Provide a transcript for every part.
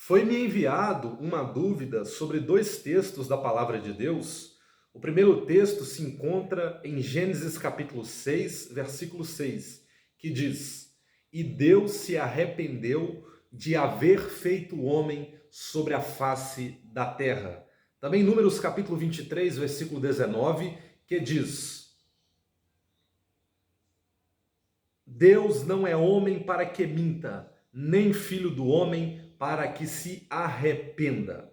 Foi-me enviado uma dúvida sobre dois textos da palavra de Deus. O primeiro texto se encontra em Gênesis capítulo 6, versículo 6, que diz: E Deus se arrependeu de haver feito o homem sobre a face da terra. Também Números capítulo 23, versículo 19, que diz: Deus não é homem para que minta, nem filho do homem para que se arrependa.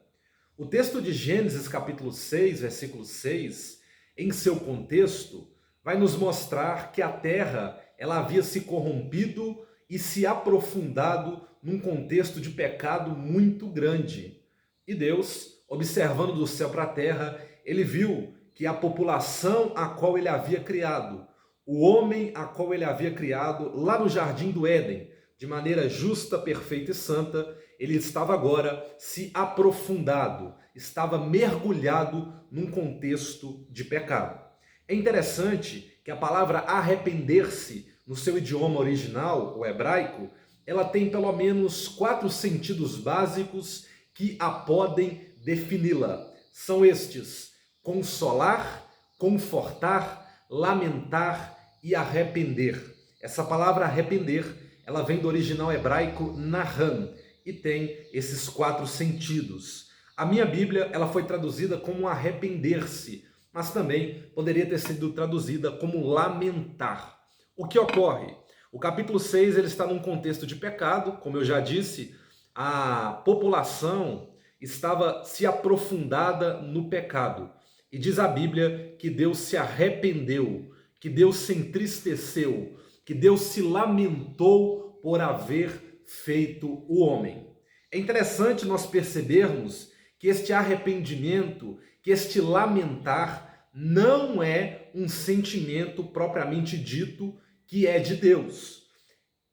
O texto de Gênesis capítulo 6, versículo 6, em seu contexto, vai nos mostrar que a terra ela havia se corrompido e se aprofundado num contexto de pecado muito grande. E Deus, observando do céu para a terra, ele viu que a população a qual ele havia criado, o homem a qual ele havia criado lá no jardim do Éden, de maneira justa, perfeita e santa, ele estava agora se aprofundado, estava mergulhado num contexto de pecado. É interessante que a palavra arrepender-se, no seu idioma original, o hebraico, ela tem pelo menos 4 sentidos básicos que a podem defini-la. São estes: consolar, confortar, lamentar e arrepender. Essa palavra arrepender, ela vem do original hebraico nahan e tem esses 4 sentidos. A minha Bíblia, ela foi traduzida como arrepender-se, mas também poderia ter sido traduzida como lamentar. O que ocorre? O capítulo 6 ele está num contexto de pecado, como eu já disse, a população estava se aprofundada no pecado. E diz a Bíblia que Deus se arrependeu, que Deus se entristeceu, que Deus se lamentou por haver feito o homem. É interessante nós percebermos que este arrependimento, que este lamentar, não é um sentimento propriamente dito que é de Deus.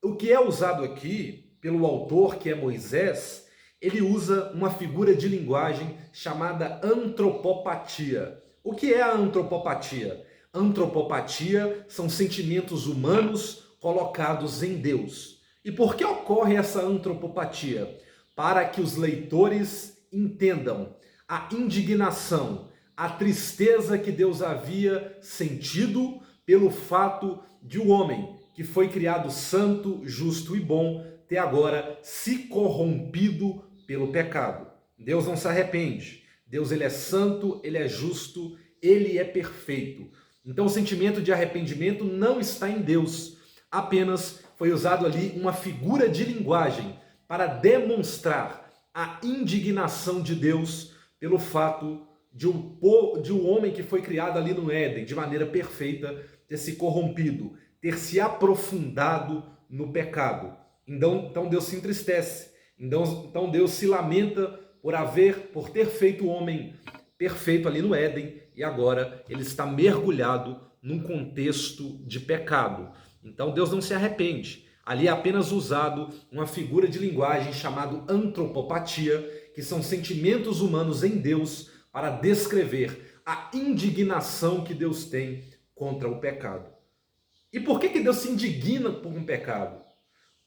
O que é usado aqui pelo autor, que é Moisés, ele usa uma figura de linguagem chamada antropopatia. O que é a antropopatia? Antropopatia são sentimentos humanos colocados em Deus. E por que ocorre essa antropopatia? Para que os leitores entendam a indignação, a tristeza que Deus havia sentido pelo fato de o homem, que foi criado santo, justo e bom, ter agora se corrompido pelo pecado. Deus não se arrepende. Deus ele é santo, ele é justo, ele é perfeito. Então o sentimento de arrependimento não está em Deus. Apenas foi usado ali uma figura de linguagem para demonstrar a indignação de Deus pelo fato de um homem que foi criado ali no Éden, de maneira perfeita, ter se corrompido, ter se aprofundado no pecado. Então Deus se entristece. Então Deus se lamenta por ter feito o homem perfeito ali no Éden e agora ele está mergulhado num contexto de pecado. Então Deus não se arrepende. Ali é apenas usado uma figura de linguagem chamada antropopatia, que são sentimentos humanos em Deus para descrever a indignação que Deus tem contra o pecado. E por que Deus se indigna por um pecado?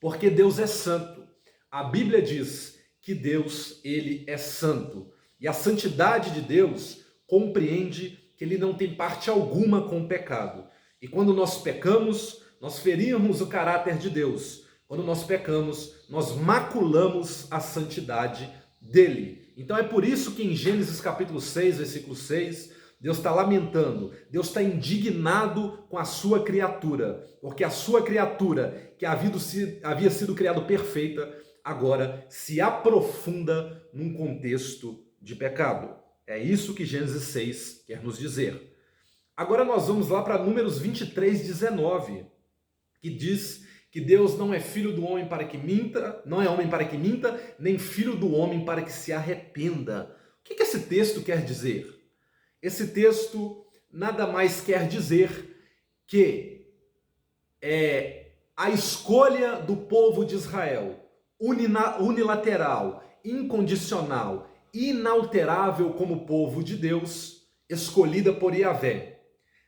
Porque Deus é santo. A Bíblia diz que Deus, ele é santo. E a santidade de Deus compreende que ele não tem parte alguma com o pecado. E quando nós pecamos, nós ferimos o caráter de Deus. Quando nós pecamos, nós maculamos a santidade dele. Então é por isso que em Gênesis capítulo 6, versículo 6, Deus está lamentando, Deus está indignado com a sua criatura, porque a sua criatura, que havia sido criada perfeita, agora se aprofunda num contexto de pecado. É isso que Gênesis 6 quer nos dizer. Agora nós vamos lá para Números 23, 19, que diz que Deus não é filho do homem para que minta, não é homem para que minta, nem filho do homem para que se arrependa. O que esse texto quer dizer? Esse texto nada mais quer dizer que a escolha do povo de Israel, unilateral, incondicional, inalterável como povo de Deus, escolhida por Yahvé.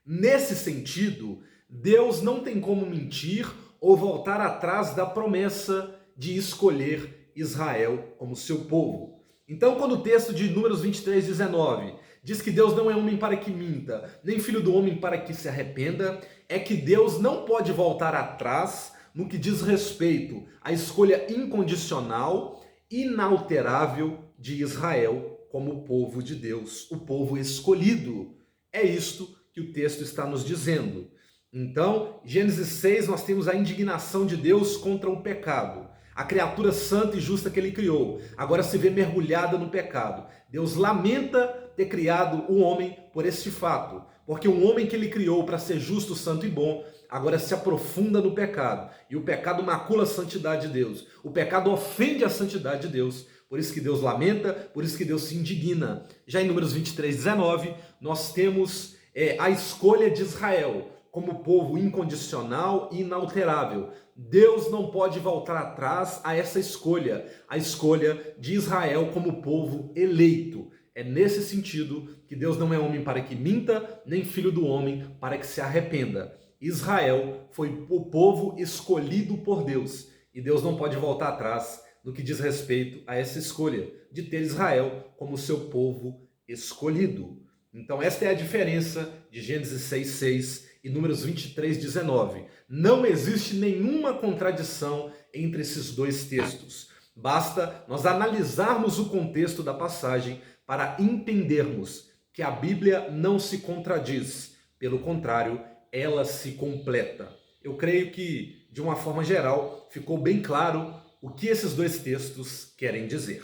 Nesse sentido, Deus não tem como mentir ou voltar atrás da promessa de escolher Israel como seu povo. Então, quando o texto de Números 23, 19 diz que Deus não é homem para que minta, nem filho do homem para que se arrependa, é que Deus não pode voltar atrás no que diz respeito à escolha incondicional, inalterável de Israel como povo de Deus, o povo escolhido. É isto que o texto está nos dizendo. Então, Gênesis 6, nós temos a indignação de Deus contra o pecado. A criatura santa e justa que ele criou, agora se vê mergulhada no pecado. Deus lamenta ter criado o homem por este fato, porque um homem que ele criou para ser justo, santo e bom, agora se aprofunda no pecado. E o pecado macula a santidade de Deus. O pecado ofende a santidade de Deus. Por isso que Deus lamenta, por isso que Deus se indigna. Já em Números 23, 19, nós temos a escolha de Israel como povo incondicional e inalterável. Deus não pode voltar atrás a essa escolha, a escolha de Israel como povo eleito. É nesse sentido que Deus não é homem para que minta, nem filho do homem para que se arrependa. Israel foi o povo escolhido por Deus, e Deus não pode voltar atrás no que diz respeito a essa escolha de ter Israel como seu povo escolhido. Então esta é a diferença de Gênesis 6:6 e Números 23, 19. Não existe nenhuma contradição entre esses dois textos. Basta nós analisarmos o contexto da passagem para entendermos que a Bíblia não se contradiz. Pelo contrário, ela se completa. Eu creio que, de uma forma geral, ficou bem claro o que esses dois textos querem dizer.